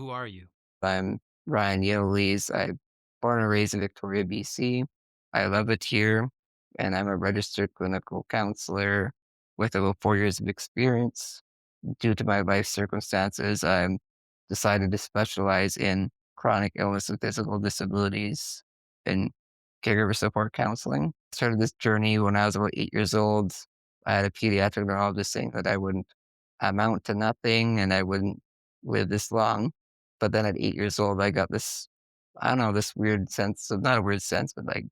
Who are you? I'm Ryan Yellowlees. I'm born and raised in Victoria, BC. I love it here, and I'm a registered clinical counselor with over 4 years of experience. Due to my life circumstances, I'm decided to specialize in chronic illness and physical disabilities and caregiver support counseling. Started this journey when I was about 8 years old. I had a pediatric neurologist saying that I wouldn't amount to nothing and I wouldn't live this long. But then at 8 years old, I got this, I don't know, this weird sense of, not a weird sense, but like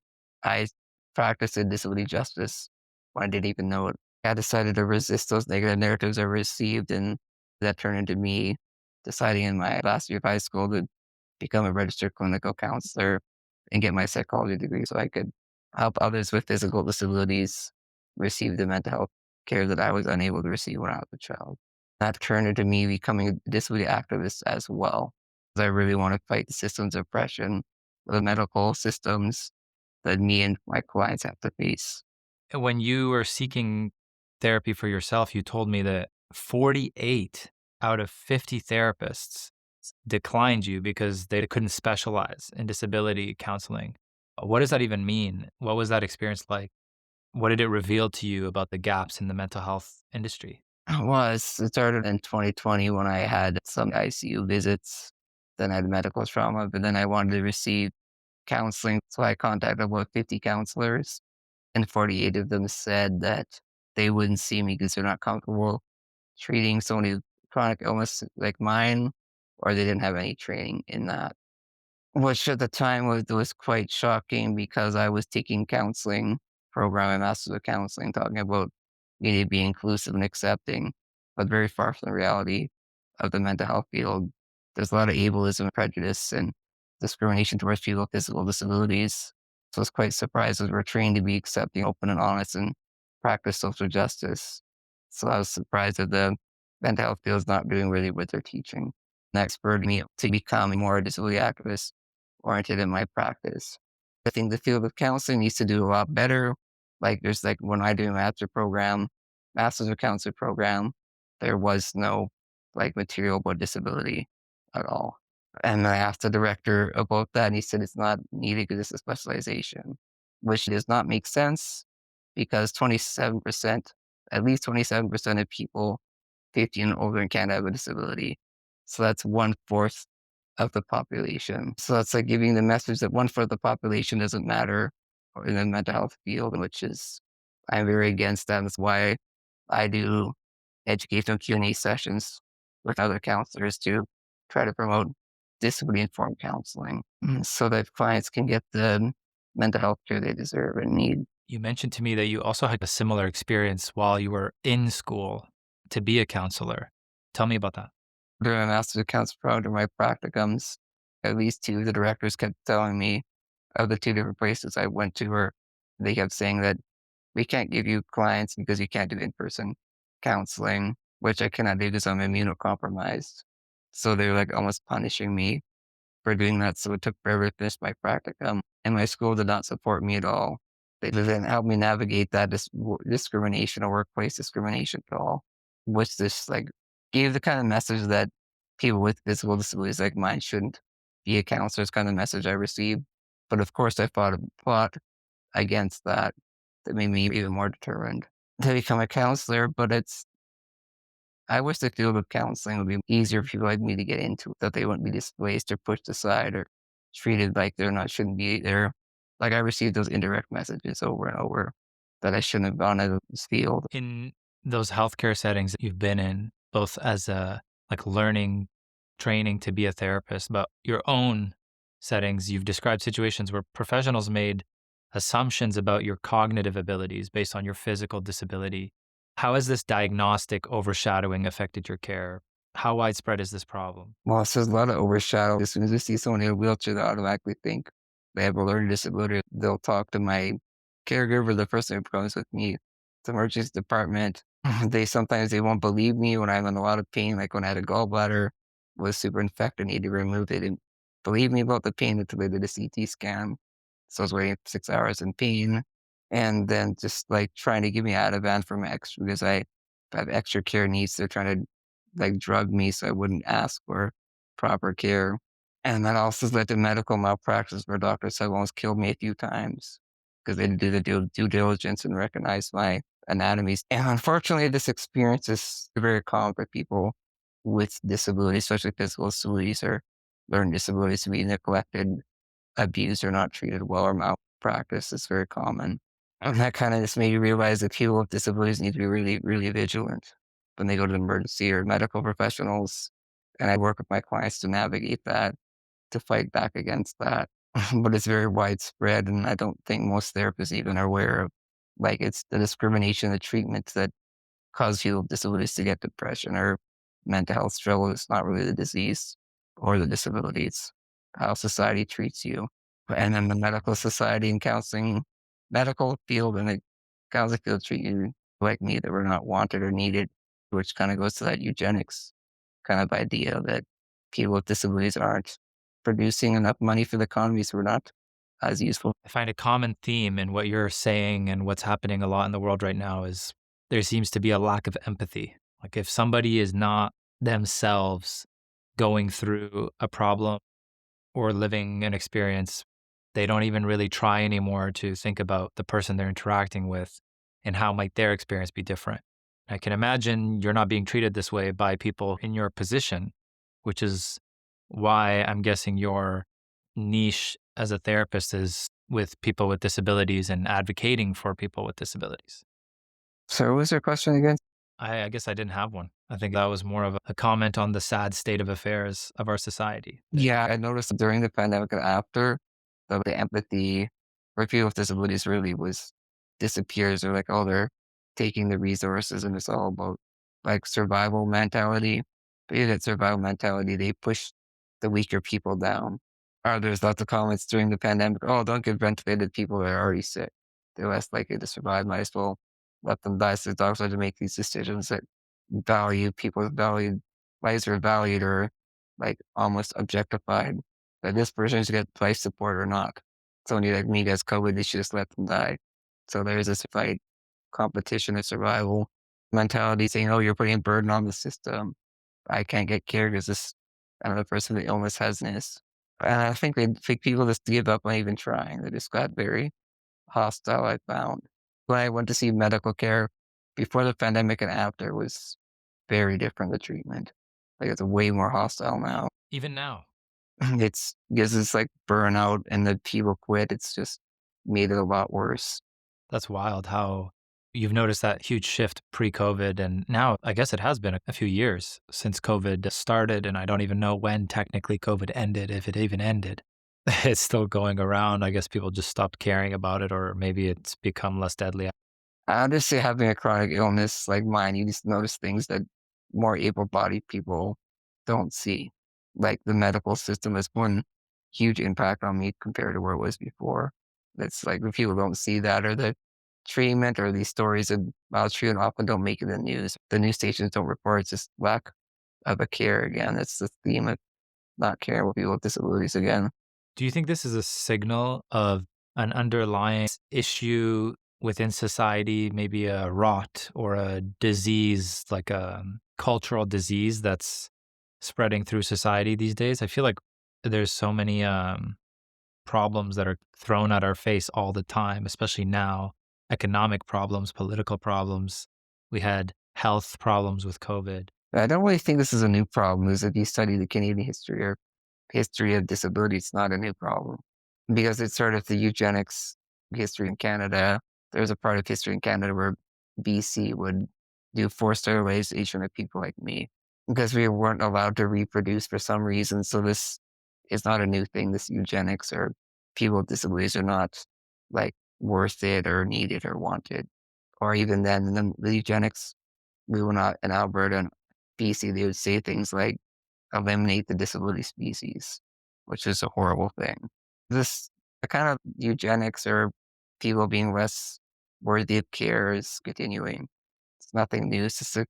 I practiced in disability justice when I didn't even know it. I decided to resist those negative narratives I received, and that turned into me deciding in my last year of high school to become a registered clinical counselor and get my psychology degree so I could help others with physical disabilities receive the mental health care that I was unable to receive when I was a child. That turned into me becoming a disability activist as well. 'Cause I really want to fight the systems of oppression, the medical systems that me and my clients have to face. And when you were seeking therapy for yourself, you told me that 48 out of 50 therapists declined you because they couldn't specialize in disability counseling. What does that even mean? What was that experience like? What did it reveal to you about the gaps in the mental health industry? It started in 2020 when I had some ICU visits, then I had medical trauma, but then I wanted to receive counseling. So I contacted about 50 counselors, and 48 of them said that they wouldn't see me because they're not comfortable treating someone with chronic illness like mine, or they didn't have any training in that. Which at the time was quite shocking because I was taking counseling program, a master's of counseling, talking about we need to be inclusive and accepting, but very far from the reality of the mental health field. There's a lot of ableism, prejudice, and discrimination towards people with physical disabilities. So I was quite surprised as we're trained to be accepting, open, and honest and practice social justice. So I was surprised that the mental health field is not doing really what they're teaching. That spurred me to become more a disability activist oriented in my practice. I think the field of counseling needs to do a lot better. Like there's like when I do a master's of counselor program, there was no like material about disability at all. And I asked the director about that and he said it's not needed because it's a specialization, which does not make sense because 27%, at least 27% of people 50 and older in Canada have a disability. So that's one fourth of the population. So that's like giving the message that one fourth of the population doesn't matter in the mental health field, which is I'm very against that. That's why I do educational Q&A sessions with other counselors to try to promote disability informed counseling so that clients can get the mental health care they deserve and need. You mentioned to me that you also had a similar experience while you were in school to be a counselor. Tell me about that. During my master's of counseling program, my practicums, at least two of the directors kept telling me of the two different places I went to where they kept saying that we can't give you clients because you can't do in-person counseling, which I cannot do because I'm immunocompromised. So they're like almost punishing me for doing that. So it took forever to finish my practicum, and my school did not support me at all. They didn't help me navigate that discrimination or workplace discrimination at all, which just like gave the kind of message that people with physical disabilities like mine shouldn't be a counselor is kind of message I received. But of course, I fought against that. That made me even more determined to become a counselor. But I wish the field of counseling would be easier for people like me to get into, that they wouldn't be displaced or pushed aside or treated like they're not shouldn't be there. Like I received those indirect messages over and over that I shouldn't have gone into this field. In those healthcare settings that you've been in, both as a like learning, training to be a therapist, but your own settings, you've described situations where professionals made assumptions about your cognitive abilities based on your physical disability. How has this diagnostic overshadowing affected your care? How widespread is this problem? Well, so there's a lot of overshadow. As soon as they see someone in a wheelchair, they automatically think they have a learning disability. They'll talk to my caregiver, the person who comes with me, the emergency department. They won't believe me when I'm in a lot of pain, like when I had a gallbladder was super infected, need to remove it. They didn't believe me about the pain until they did a CT scan. So I was waiting 6 hours in pain. And then just like trying to give me Ativan for my extra because I have extra care needs. They're trying to like drug me so I wouldn't ask for proper care. And that also has led to medical malpractice where doctors have almost killed me a few times because they didn't do the due diligence and recognize my anatomies. And unfortunately, this experience is very common for people with disabilities, especially physical disabilities or learning disabilities, to be neglected, abused, or not treated well or malpractice is very common. And that kind of just made me realize that people with disabilities need to be really, really vigilant when they go to the emergency or medical professionals. And I work with my clients to navigate that, to fight back against that. But it's very widespread, and I don't think most therapists even are aware of, like, it's the discrimination, the treatments that cause people with disabilities to get depression or mental health struggle. It's not really the disease or the disability. It's how society treats you. And then the medical society and counseling, medical field and the counseling field treat you like me that we're not wanted or needed, which kind of goes to that eugenics kind of idea that people with disabilities aren't producing enough money for the economy, so we're not as useful. I find a common theme in what you're saying and what's happening a lot in the world right now is there seems to be a lack of empathy. Like if somebody is not themselves going through a problem or living an experience, they don't even really try anymore to think about the person they're interacting with and how might their experience be different. I can imagine you're not being treated this way by people in your position, which is why I'm guessing your niche as a therapist is with people with disabilities and advocating for people with disabilities. So what was your question again? I guess I didn't have one. I think that was more of a comment on the sad state of affairs of our society. Yeah, I noticed during the pandemic and after, the empathy for people with disabilities really was disappears. They're like, oh, they're taking the resources and it's all about like survival mentality. But in that survival mentality, they push the weaker people down. Or there's lots of comments during the pandemic, oh, don't give ventilated people that are already sick. They're less likely to survive. Might as well let them die. So doctors have to make these decisions that value people's valued lives are valued or like almost objectified. That this person should get life support or not. Somebody like me gets COVID, they should just let them die. So there's this fight, competition of survival mentality saying, oh, you're putting a burden on the system. I can't get care because this another person with illness has this. And I think people just give up on even trying. They just got very hostile, I found. When I went to see medical care before the pandemic and after was very different, the treatment. Like, it's way more hostile now. Even now, It's because it's like burnout and the people quit. It's just made it a lot worse. that's wild how you've noticed that huge shift pre-COVID. And now I guess it has been a few years since COVID started. And I don't even know when technically COVID ended, if it even ended. It's still going around. I guess people just stopped caring about it, or maybe it's become less deadly. Honestly, having a chronic illness like mine, you just notice things that more able-bodied people don't see. Like the medical system has one huge impact on me compared to where it was before. That's like when people don't see that or the treatment or these stories of maltreatment often don't make it in the news. The news stations don't report. It's just lack of a care again. That's the theme of not caring about people with disabilities again. Do you think this is a signal of an underlying issue within society, maybe a rot or a disease, like a cultural disease that's spreading through society these days? I feel like there's so many problems that are thrown at our face all the time, especially now, economic problems, political problems. We had health problems with COVID. I don't really think this is a new problem. Is if you study the Canadian history or history of disability, it's not a new problem because it's sort of the eugenics history in Canada. There's a part of history in Canada where BC would do forced sterilization of people like me because we weren't allowed to reproduce for some reason. So this is not a new thing. This eugenics or people with disabilities are not like worth it or needed or wanted. Or even then, and then the eugenics, we were not in Alberta and BC, they would say things like eliminate the disability species, which is a horrible thing. This the kind of eugenics or people being less worthy of care is continuing. It's nothing new. It's just the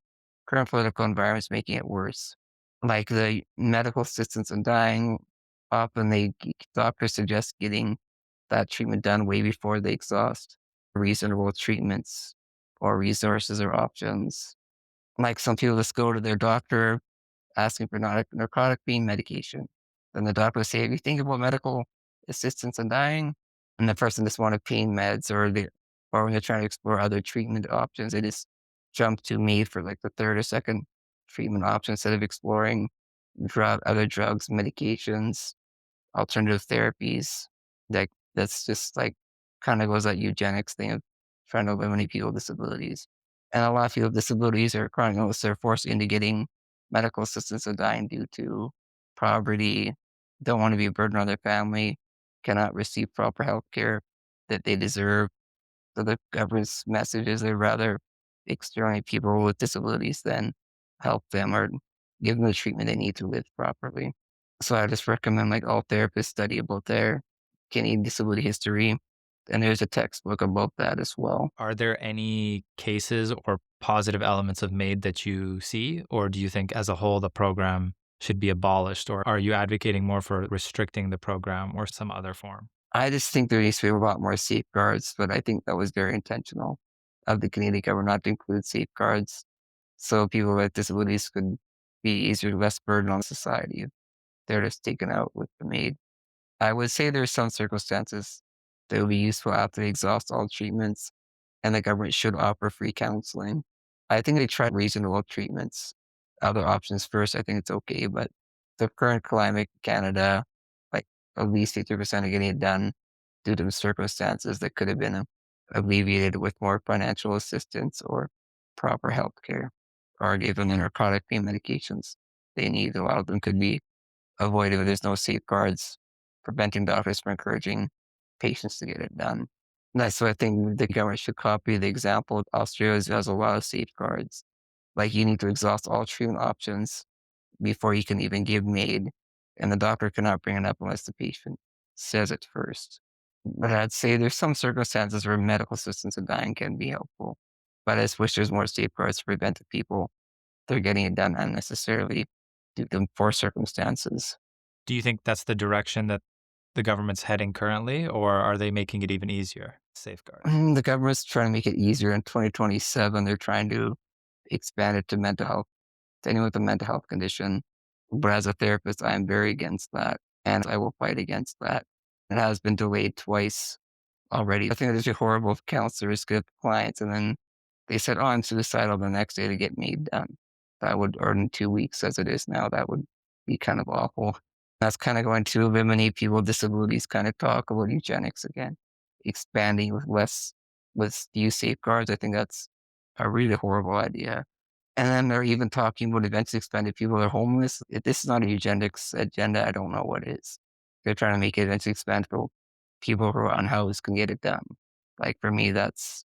current political environment is making it worse. Like the medical assistants in dying, often doctors suggest getting that treatment done way before they exhaust reasonable treatments or resources or options. Like some people just go to their doctor asking for narcotic pain medication. Then the doctor will say, "Have you think about medical assistance in dying?" And the person just wanted pain meds, or when they're trying to explore other treatment options, they just jump to MAID for like the third or second treatment option instead of exploring other drugs, medications, alternative therapies. Like that's just like kind of goes that eugenics thing of trying to eliminate people with disabilities. And a lot of people with disabilities are chronic illness, they're forced into getting medical assistance or dying due to poverty, don't want to be a burden on their family, cannot receive proper health care that they deserve. So the government's message is they'd rather exterminate people with disabilities than help them or give them the treatment they need to live properly. So I just recommend like all therapists study about their Canadian disability history. And there's a textbook about that as well. Are there any cases or positive elements of MAID that you see? Or do you think as a whole the program should be abolished? Or are you advocating more for restricting the program or some other form? I just think there needs to be a lot more safeguards, but I think that was very intentional of the Canadian government not to include safeguards so people with disabilities could be easier, less burden on society. They're just taken out with the MAID. I would say there's some circumstances that would be useful after they exhaust all treatments, and the government should offer free counseling. I think they try reasonable treatments, other options first. I think it's okay, but the current climate in Canada, like at least 50% are getting it done due to the circumstances that could have been alleviated with more financial assistance or proper health care or given the narcotic pain medications they need. A lot of them could be avoided if there's no safeguards preventing doctors from encouraging patients to get it done. And that's what I think the government should copy the example. Australia has a lot of safeguards. Like you need to exhaust all treatment options before you can even give MAID, and the doctor cannot bring it up unless the patient says it first. But I'd say there's some circumstances where medical assistance in dying can be helpful. But I just wish there's more safeguards to prevent the people they're getting it done unnecessarily due to poor circumstances. Do you think that's the direction that the government's heading currently, or are they making it even easier? Safeguard. The government's trying to make it easier in 2027. They're trying to expand it to mental health, to anyone with a mental health condition. But as a therapist, I am very against that, and I will fight against that. It has been delayed twice already. I think it's just horrible if counselors get clients and then they said, "Oh, I'm suicidal," the next day to get me done. That would, or in 2 weeks as it is now, that would be kind of awful. That's kind of going to eliminate people with disabilities kind of talk about eugenics again, expanding with less, with few safeguards. I think that's a really horrible idea. And then they're even talking about eventually expanding people that are homeless. If this is not a eugenics agenda, I don't know what is. They're trying to make it eventually expand for people who are unhoused can get it done. Like for me, that's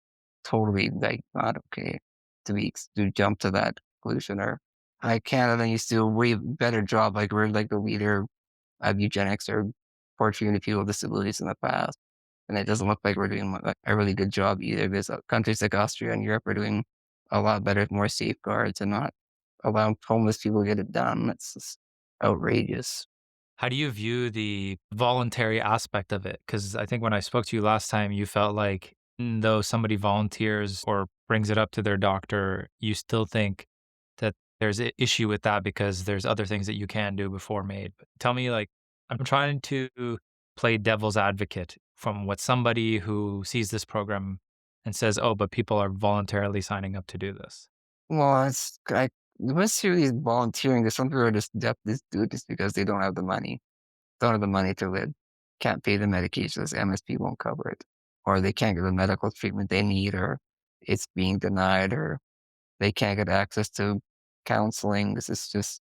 totally like not okay to jump to that conclusion. Or like Canada used to do a way better job. Like we're like the leader of eugenics or portraying the people with disabilities in the past. And it doesn't look like we're doing a really good job either because countries like Austria and Europe are doing a lot better with more safeguards and not allowing homeless people to get it done. That's just outrageous. How do you view the voluntary aspect of it? Because I think when I spoke to you last time, you felt like though somebody volunteers or brings it up to their doctor, you still think that there's an issue with that because there's other things that you can do before MAID. But tell me, like, I'm trying to play devil's advocate from what somebody who sees this program and says, oh, but people are voluntarily signing up to do this. Well, it's I most serious volunteering is some people are just definitely do it just because they don't have the money. Don't have the money to live. Can't pay the medications, MSP won't cover it. Or they can't get the medical treatment they need, or it's being denied, or they can't get access to counseling. This is just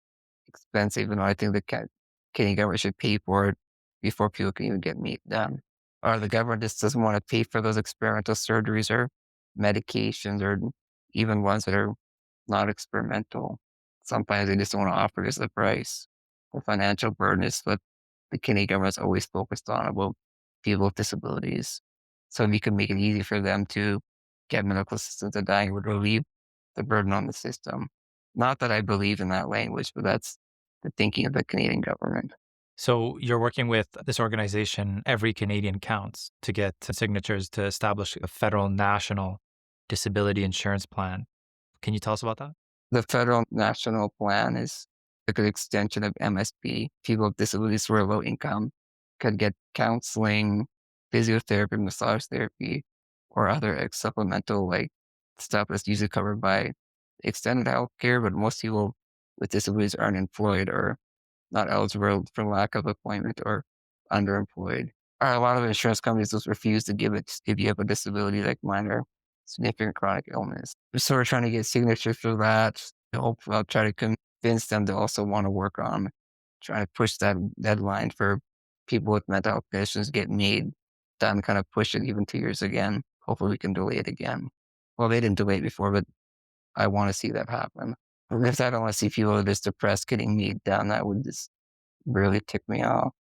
expensive, and I think the Canadian government should pay for it before people can even get meat done. Or the government just doesn't want to pay for those experimental surgeries or medications, or even ones that are not experimental. Sometimes they just don't want to offer us the price. The financial burden is what the Canadian government's always focused on about people with disabilities. So if you can make it easy for them to get medical assistance and dying, it would relieve the burden on the system. Not that I believe in that language, but that's the thinking of the Canadian government. So you're working with this organization, Every Canadian Counts, to get signatures to establish a federal national disability insurance plan. Can you tell us about that? The federal national plan is a good extension of MSP. People with disabilities who are low income could get counseling, physiotherapy, massage therapy, or other supplemental stuff that's usually covered by extended health care. But most people with disabilities aren't employed or not eligible for lack of employment or underemployed. A lot of insurance companies just refuse to give it if you have a disability like minor significant chronic illness. So we're trying to get signatures for that. Hopefully I'll try to convince them to also want to work on trying to push that deadline for people with mental health conditions to get made. Then kind of push it even 2 years again. Hopefully we can delay it again. Well, they didn't delay it before, but I want to see that happen. If I don't want to see people that are just depressed getting made down, that would just really tick me off.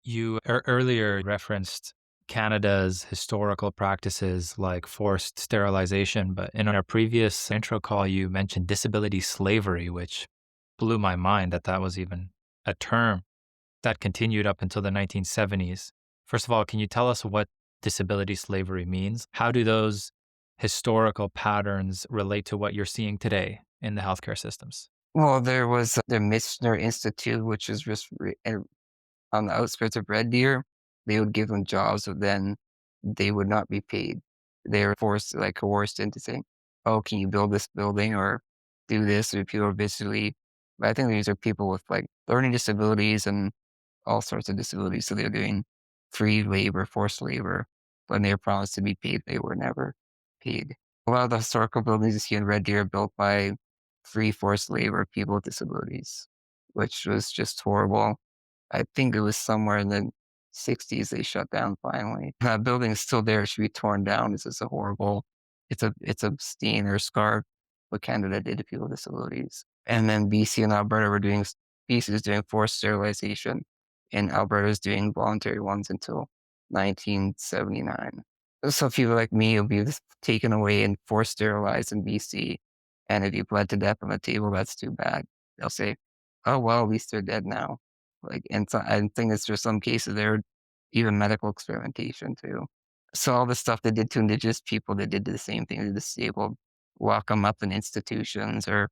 You earlier referenced Canada's historical practices like forced sterilization, but in our previous intro call, you mentioned disability slavery, which blew my mind that that was even a term that continued up until the 1970s. First of all, can you tell us what disability slavery means? How do those historical patterns relate to what you're seeing today in the healthcare systems? Well, there was the Michener Institute, which is just on the outskirts of Red Deer. They would give them jobs, but then they would not be paid. They were forced, coerced into saying, "Oh, can you build this building or do this?" Or people are basically, but I think these are people with learning disabilities and all sorts of disabilities. So they're doing free labor, forced labor. When they were promised to be paid, they were never paid. A lot of the historical buildings you see in Red Deer are built by free forced labor people with disabilities, which was just horrible. I think it was somewhere in the 60s they shut down finally. That building is still there. It should be torn down. It's just a horrible, it's a stain or scar what Canada did to people with disabilities. And then BC and Alberta were doing, BC is doing forced sterilization and Alberta is doing voluntary ones until 1979. So people like me will be just taken away and forced sterilized in BC. And if you bled to death on the table, that's too bad. They'll say, "Oh, well, at least they're dead now." And so I think it's just some cases there, even medical experimentation too. So all the stuff they did to indigenous people, they did the same thing to disabled, lock them up in institutions or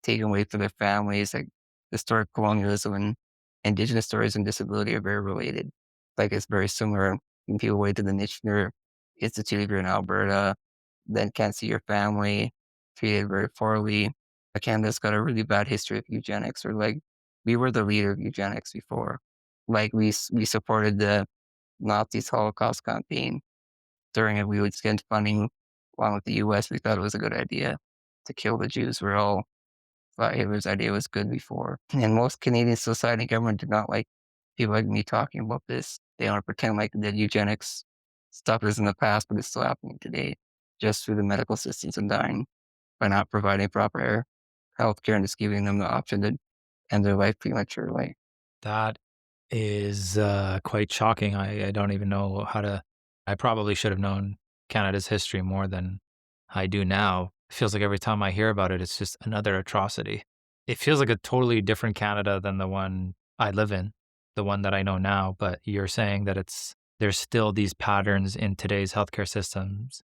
take them away from their families. Like historic colonialism and indigenous stories and disability are very related. It's very similar. When people away to the Michener Institute if you're in Alberta, then can't see your family, treated very poorly. Canada's got a really bad history of eugenics, or we were the leader of eugenics before. We supported the Nazis Holocaust campaign. During it, we would send funding along with the US. We thought it was a good idea to kill the Jews. We all thought Hitler's idea was good before. And most Canadian society and government do not like people like me talking about this. They want to pretend like the eugenics stuff is in the past, but it's still happening today, just through the medical systems and dying by not providing proper health care and just giving them the option to end their life prematurely. That is quite shocking. I don't even know how to. I probably should have known Canada's history more than I do now. It feels like every time I hear about it, it's just another atrocity. It feels like a totally different Canada than the one I live in, the one that I know now. But you're saying that there's still these patterns in today's healthcare systems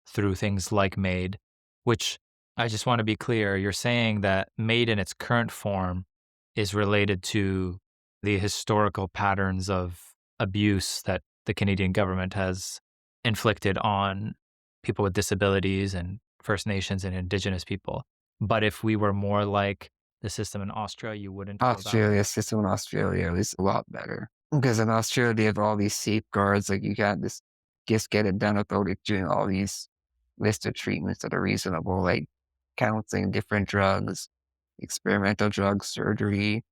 through things like MAID, which I just want to be clear. You're saying that MAID in its current form is related to the historical patterns of abuse that the Canadian government has inflicted on people with disabilities and First Nations and Indigenous people. But if we were more like the system in Austria, you wouldn't feel that way. Australia, system in Australia is a lot better because in Australia they have all these safeguards. You can't just get it done without it doing all these list of treatments that are reasonable, like counseling, different drugs, experimental drugs, surgery,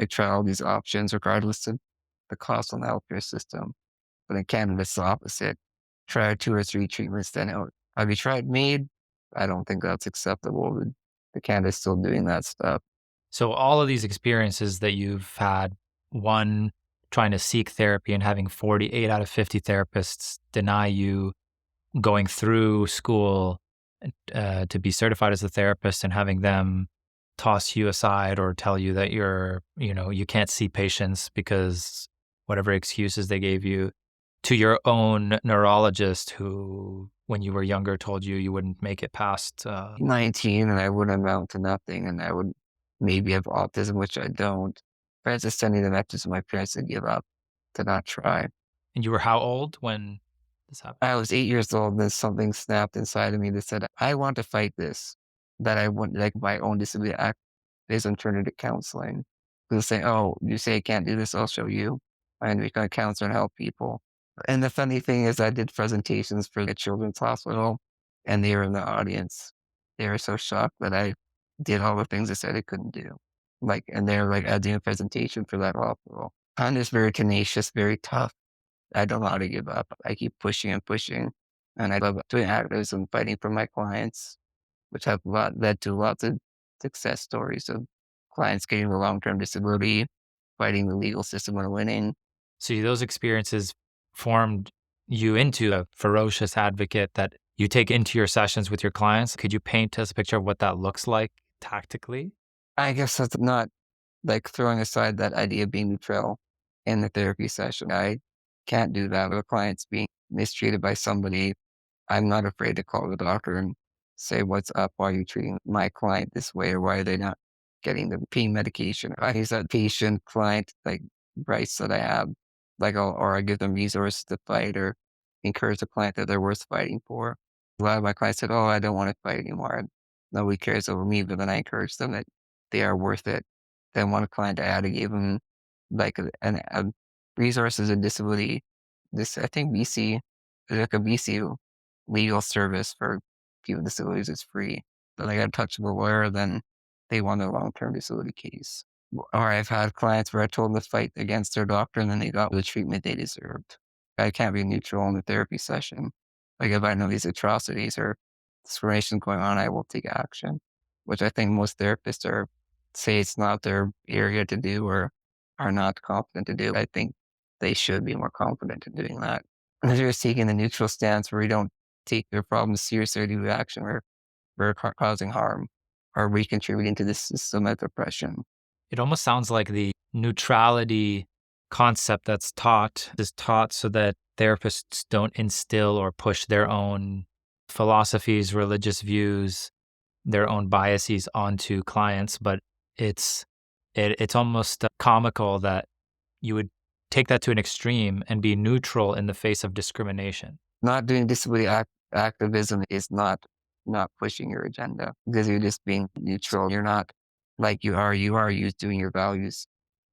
try all these options regardless of the cost on the healthcare system. But in Canada, it's the opposite. Try 2 or 3 treatments, then out. Have you tried MAID? I don't think that's acceptable. The Canada's still doing that stuff. So all of these experiences that you've had, one, trying to seek therapy and having 48 out of 50 therapists deny you going through school to be certified as a therapist and having them toss you aside or tell you that you can't see patients because whatever excuses they gave you, to your own neurologist who, when you were younger, told you you wouldn't make it past. 19 and I would amount to nothing and I would maybe have autism, which I don't. Parents are sending the message to my parents to give up, to not try. And you were how old when this happened? I was 8 years old, and then something snapped inside of me that said, I want to fight this, that I want like my own disability activism turned into counseling. They'll say, oh, you say I can't do this, I'll show you. And become a counselor and help people. And the funny thing is I did presentations for the children's hospital and they were in the audience. They were so shocked that I did all the things I said I couldn't do. Like, and they're like, I did a presentation for that hospital. I'm just very tenacious, very tough. I don't know how to give up. I keep pushing and pushing. And I love doing activism, fighting for my clients, which have led to lots of success stories of clients getting the long-term disability, fighting the legal system and winning. So those experiences formed you into a ferocious advocate that you take into your sessions with your clients. Could you paint us a picture of what that looks like tactically? I guess that's not like throwing aside that idea of being neutral in the therapy session. I can't do that. If a client's being mistreated by somebody, I'm not afraid to call the doctor and say, what's up? Why are you treating my client this way? Or why are they not getting the pain medication? I use that patient client like rights that I have, like, or I give them resources to fight or encourage the client that they're worth fighting for. A lot of my clients said, oh, I don't want to fight anymore. Nobody cares over me, but then I encourage them that they are worth it. Then one client I had to give them like a resources and disability. This, I think BC, there's like a BC legal service for people with disabilities is free. But I got a touch of a lawyer, then they won their long-term disability case. Or I've had clients where I told them to fight against their doctor and then they got the treatment they deserved. I can't be neutral in the therapy session. Like if I know these atrocities or discrimination going on, I will take action, which I think most therapists are say it's not their area to do or are not confident to do. I think they should be more confident in doing that. If you're taking the neutral stance where you don't take their problems seriously or do action where we're causing harm, are we contributing to this system of oppression? It almost sounds like the neutrality concept that's taught is taught so that therapists don't instill or push their own philosophies, religious views, their own biases onto clients, but it's it's almost comical that you would take that to an extreme and be neutral in the face of discrimination. Not doing disability activism is not pushing your agenda because you're just being neutral. You're not like you are you doing your values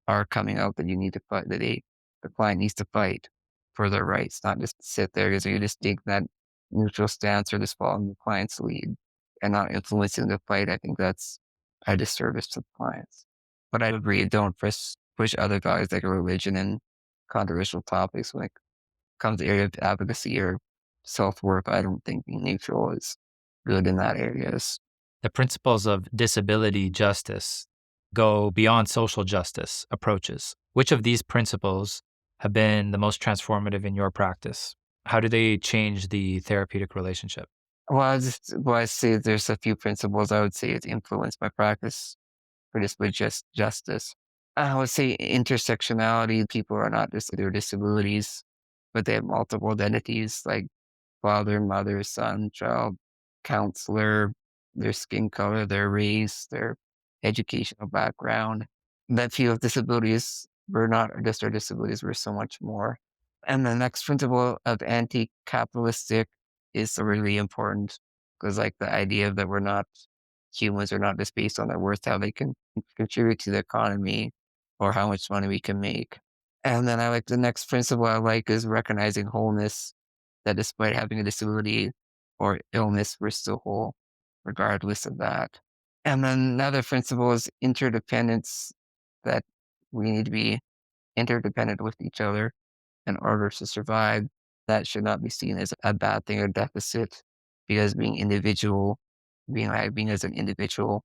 are coming out that you need to fight that the client needs to fight for their rights, not just sit there because you just take that neutral stance or just following the client's lead and not influencing the fight. I think that's a disservice to the clients. But I agree, don't push other values like religion and controversial topics when it comes to area of advocacy or self-worth. I don't think being neutral is good in that areas. The principles of disability justice go beyond social justice approaches. Which of these principles have been the most transformative in your practice? How do they change the therapeutic relationship? I say there's a few principles I would say it's influenced my practice for this with just justice. I would say intersectionality. People are not just their disabilities, but they have multiple identities like father, mother, son, child, counselor, their skin color, their race, their educational background. That few of disabilities were not just our disabilities, we're so much more. And the next principle of anti-capitalistic is really important because like the idea that we're not humans are not just based on their worth, how they can contribute to the economy or how much money we can make. And then I like the next principle I like is recognizing wholeness, that despite having a disability or illness, we're still whole, regardless of that. And then another principle is interdependence, that we need to be interdependent with each other in order to survive. That should not be seen as a bad thing or deficit because being as an individual,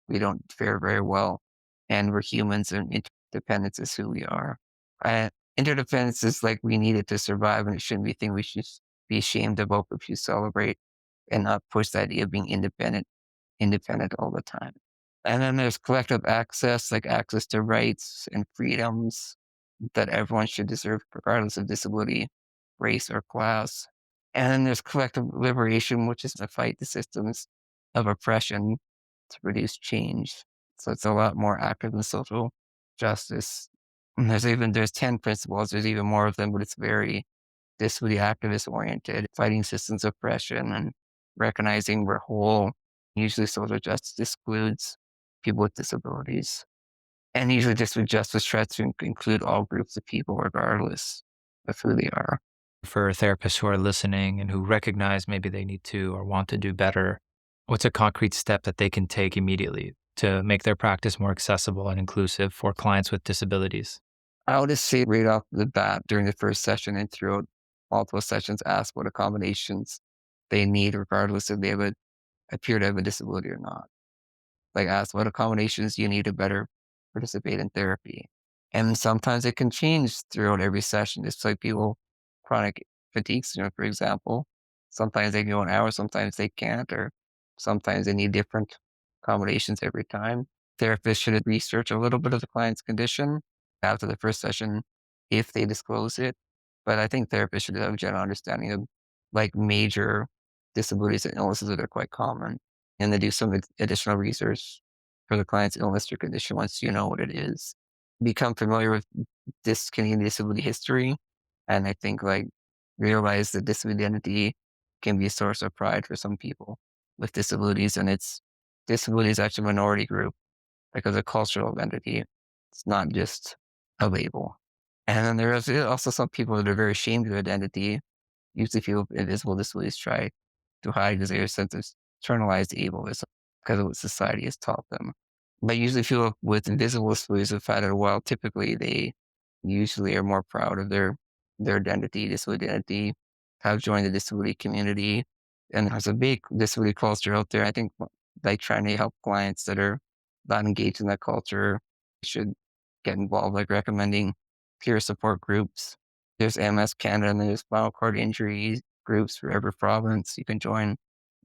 we don't fare very well. And we're humans and interdependence is who we are. Uh, Interdependence is like we need it to survive and it shouldn't be a thing we should be ashamed about, but we should celebrate and not push the idea of being independent all the time. And then there's collective access, like access to rights and freedoms that everyone should deserve, regardless of disability, race, or class. And then there's collective liberation, which is to fight the systems of oppression to produce change. So it's a lot more active than social justice. And there's 10 principles, there's even more of them, but it's very disability activist oriented, fighting systems of oppression and recognizing we're whole. Usually social justice excludes people with disabilities. And usually disability justice tries to include all groups of people regardless of who they are. For therapists who are listening and who recognize maybe they need to or want to do better, what's a concrete step that they can take immediately to make their practice more accessible and inclusive for clients with disabilities? I would just say right off the bat during the first session and throughout multiple sessions, ask what accommodations they need, regardless if they appear to have a disability or not. Like ask what accommodations you need to better participate in therapy. And sometimes it can change throughout every session. It's like people chronic fatigue syndrome, for example. Sometimes they can go an hour, sometimes they can't, or sometimes they need different accommodations every time. Therapists should research a little bit of the client's condition after the first session if they disclose it. But I think therapists should have a general understanding of like major disabilities and illnesses that are quite common and then do some additional research for the client's illness or condition once you know what it is. Become familiar with this Canadian disability history, and I think like realize that disability identity can be a source of pride for some people with disabilities, and it's disability is actually a minority group because a cultural identity. It's not just a label. And then there is also some people that are very ashamed of their identity, usually feel invisible disabilities try to hide because they are sense of internalized ableism because of what society has taught them. But usually people with invisible disabilities have had it a while. Typically they usually are more proud of their identity, disability identity, have joined the disability community. And there's a big disability culture out there. I think like trying to help clients that are not engaged in that culture should get involved, like recommending peer support groups. There's MS Canada and there's spinal cord injury groups for every province. You can join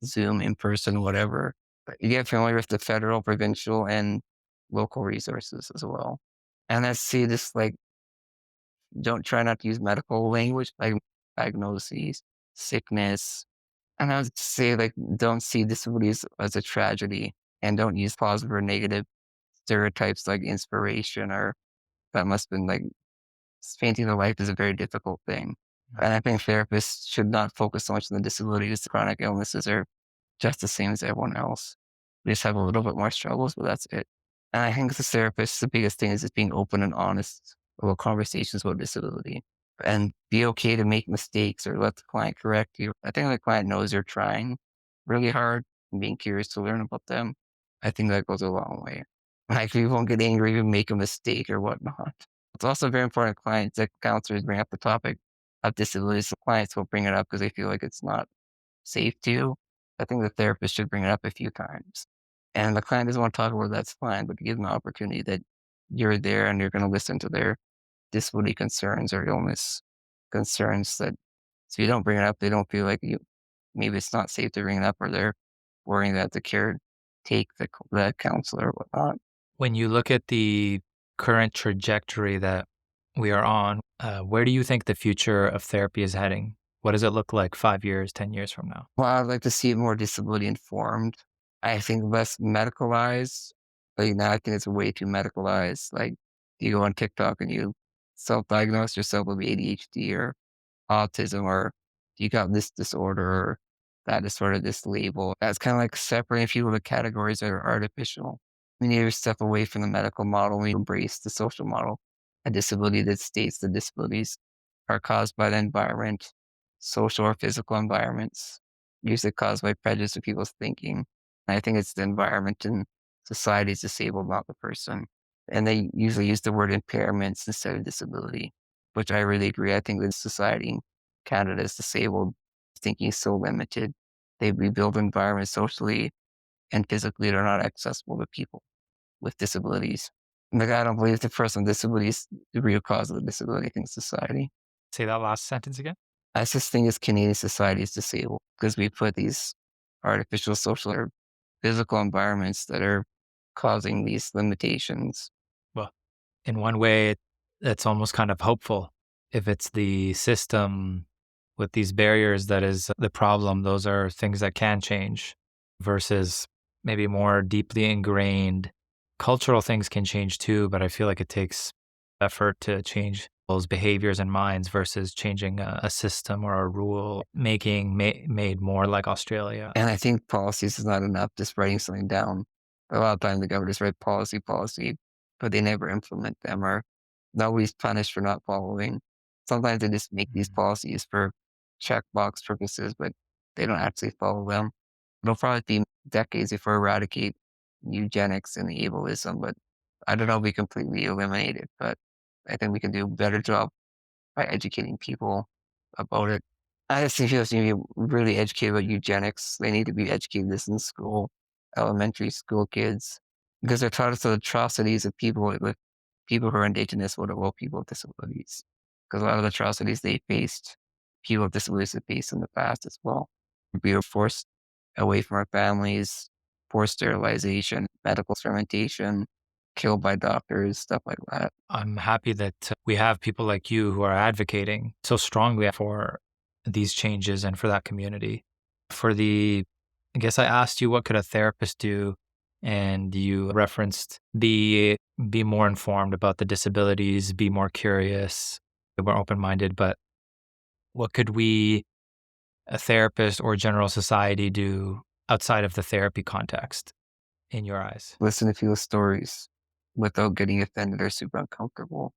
Zoom, in person, whatever. But you get familiar with the federal, provincial, and local resources as well. And I see this like don't try not to use medical language like diagnoses, sickness. And I would say like don't see disabilities as a tragedy and don't use positive or negative stereotypes like inspiration or that must have been like painting the life is a very difficult thing. Mm. And I think therapists should not focus so much on the disabilities. The chronic illnesses are just the same as everyone else. We just have a little bit more struggles, but that's it. And I think as a therapist, the biggest thing is just being open and honest about conversations about disability and be okay to make mistakes or let the client correct you. I think the client knows you're trying really hard and being curious to learn about them. I think that goes a long way. Like we won't get angry if you make a mistake or whatnot. It's also very important clients that counselors bring up the topic of disabilities. The clients will bring it up because they feel like it's not safe to. I think the therapist should bring it up a few times. And the client doesn't want to talk about it, that's fine, but give them the opportunity that you're there and you're going to listen to their disability concerns or illness concerns that so you don't bring it up, they don't feel like you maybe it's not safe to bring it up or they're worrying that the care take the counselor or whatnot. When you look at the current trajectory that we are on, where do you think the future of therapy is heading? What does it look like 5 years, 10 years from now? Well, I'd like to see it more disability informed. I think less medicalized. Like now I think it's way too medicalized. Like you go on TikTok and you self-diagnose yourself with ADHD or autism or you got this disorder or that disorder, this label. That's kind of like separating people into categories that are artificial. We need to step away from the medical model. We embrace the social model. A disability that states the disabilities are caused by the environment, social or physical environments, usually caused by prejudice of people's thinking. And I think it's the environment and society is disabled, not the person. And they usually use the word impairments instead of disability, which I really agree. I think that society in Canada is disabled. Thinking is so limited. We build environments socially and physically that are not accessible to people with disabilities. Like I don't believe the person with disabilities the real cause of the disability. I think society. Say that last sentence again. I just think as Canadian society is disabled because we put these artificial social or physical environments that are causing these limitations. Well, in one way, it's almost kind of hopeful. If it's the system with these barriers that is the problem, those are things that can change versus maybe more deeply ingrained Cultural things can change too, but I feel like it takes effort to change those behaviors and minds versus changing a system or a rule, making made more like Australia. And I think policies is not enough, just writing something down. A lot of times the government just write policy, but they never implement them or nobody's punished for not following. Sometimes they just make these Mhm. policies for checkbox purposes, but they don't actually follow them. It'll probably be decades before eradicate eugenics and ableism, but I don't know if we completely eliminate it, but I think we can do a better job by educating people about it. I just think people need to be really educated about eugenics. They need to be educated this in school, elementary school kids, because they're taught us the atrocities of people with people who are indigenous with well, people with disabilities. Because a lot of the atrocities they faced, people with disabilities have faced in the past as well. We were forced away from our families, forced sterilization, medical experimentation, killed by doctors, stuff like that. I'm happy that we have people like you who are advocating so strongly for these changes and for that community. For the, I guess I asked you what could a therapist do, and you referenced be more informed about the disabilities, be more curious, be more open minded. But what could we, a therapist or general society, do outside of the therapy context in your eyes? Listen to people's stories without getting offended or super uncomfortable.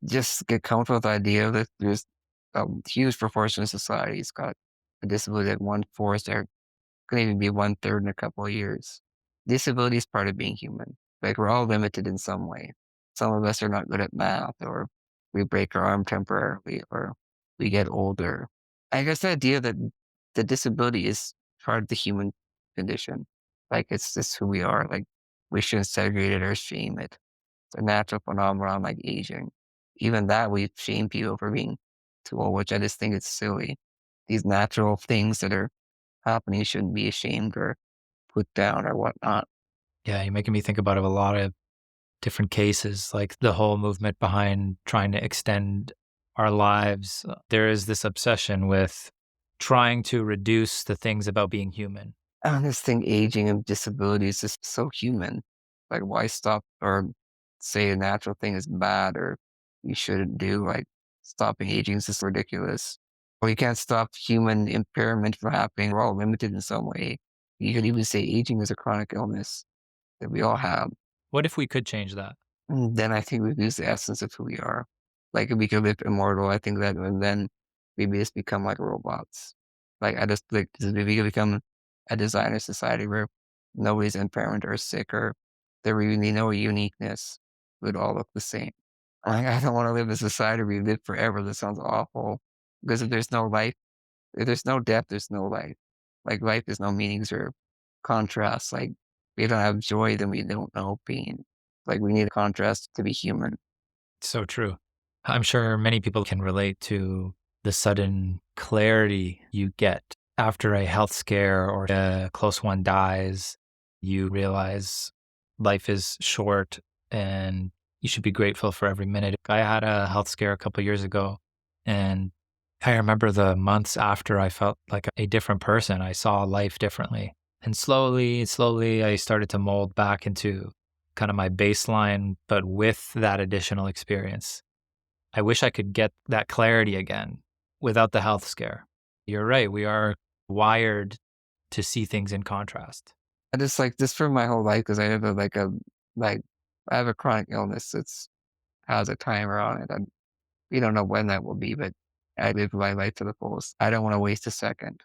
Just get comfortable with the idea that there's a huge proportion of society has got a disability that one-fourth or could even be one-third in a couple of years. Disability is part of being human. Like, we're all limited in some way. Some of us are not good at math, or we break our arm temporarily, or we get older. I guess the idea that the disability is part of the human condition. Like, it's just who we are. Like, we shouldn't segregate it or shame it. It's a natural phenomenon like aging. Even that, we shame people for being too old, which I just think it's silly. These natural things that are happening shouldn't be ashamed or put down or whatnot. Yeah, you're making me think about a lot of different cases, like the whole movement behind trying to extend our lives. There is this obsession with trying to reduce the things about being human. I just think aging and disability is just so human. Like, why stop or say a natural thing is bad or you shouldn't do? Like, stopping aging is just ridiculous. Well, you can't stop human impairment from happening. We're all limited in some way. You could even say aging is a chronic illness that we all have. What if we could change that? Then I think we lose the essence of who we are. Like, if we could live immortal, I think that and then we just become like robots. Like, I just like if we could become a designer society where nobody's impairment or sick or there really no uniqueness. We'd all look the same. Like, I don't want to live in a society where we live forever. That sounds awful. Because if there's no life, if there's no death, there's no life. Like, life is no meanings or contrasts. Like, we don't have joy, then we don't know pain. Like, we need a contrast to be human. So true. I'm sure many people can relate to the sudden clarity you get after a health scare or a close one dies. You realize life is short and you should be grateful for every minute. I had a health scare a couple years ago, and I remember the months after I felt like a different person. I saw life differently. And slowly, I started to mold back into kind of my baseline, but with that additional experience. I wish I could get that clarity again without the health scare. You're right. We are wired to see things in contrast. I just like this for my whole life because I have like I have a chronic illness that's has a timer on it. And we don't know when that will be, but I live my life to the fullest. I don't want to waste a second.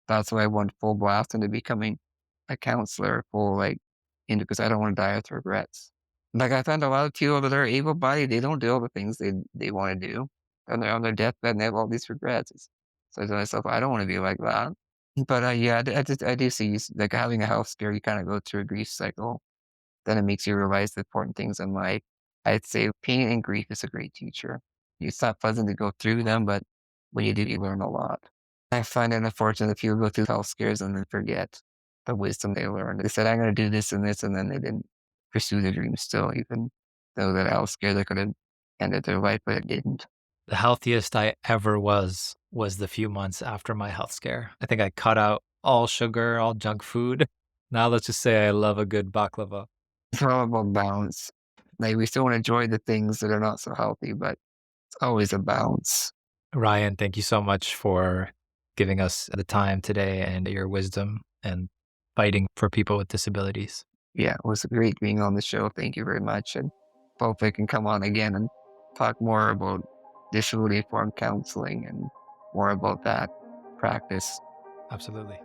That's why I went full blast into becoming a counselor, full like into because I don't want to die with regrets. Like, I found a lot of people that are able bodied, they don't do all the things they want to do. And they're on their deathbed and they have all these regrets. So I tell myself, I don't want to be like that. But yeah, I do see like having a health scare, you kind of go through a grief cycle. Then it makes you realize the important things in life. I'd say pain and grief is a great teacher. It's not pleasant to go through them, but when you do, you learn a lot. I find it unfortunate that people go through health scares and then forget the wisdom they learned. They said, I'm going to do this and this, and then they didn't pursue their dreams still, even though that health scare that could have ended their life, but it didn't. The healthiest I ever was the few months after my health scare. I think I cut out all sugar, all junk food. Now let's just say I love a good baklava. It's all about balance. Like we still want to enjoy the things that are not so healthy, but it's always a balance. Ryan, thank you so much for giving us the time today and your wisdom and fighting for people with disabilities. Yeah, it was great being on the show. Thank you very much. And hope I can come on again and talk more about disability informed counseling and more about that practice. Absolutely.